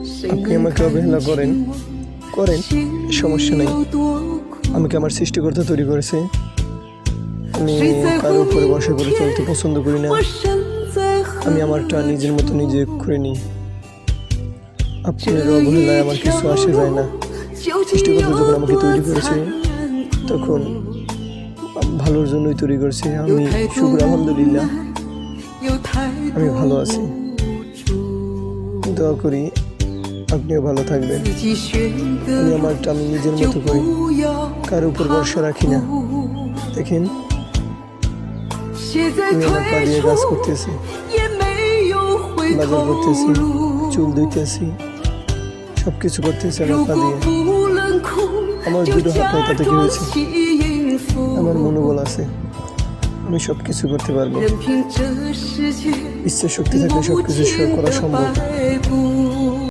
আপনি আমাকে অবহেলা করেন সমস্যা নেই। আমাকে আমার সৃষ্টিকর্তা তৈরি করেছে। আমি কারো উপরে বসে করে চলতে পছন্দ করি না। আমি আমারটা নিজের মতো নিজে করে নিই। আপনার অবহেলায় আমার কিছু আসে যায় না। সৃষ্টিকর্তা যখন আমাকে তৈরি করেছে তখন ভালোর জন্যই তৈরি করেছে। আমি শুকর, আলহামদুলিল্লাহ আমি ভালো আছি। দোয়া করি আপনিও ভালো থাকবেন। আমি আমারটা আমি নিজের মতো করি, কারো উপর ভরসা রাখি না। দেখেন আমি আমার পা দিয়ে কাজ করতেছি, বাজার করতেছি, চুল ধুইতেছি, সবকিছু করতেছি আমার পা দিয়ে। আমার দুটো হাত নাই, তাতে কি হয়েছে? আমার মনোবল আছে, আমি সবকিছু করতে পারবো। ইচ্ছা শক্তি থাকলে সবকিছু করা সম্ভব।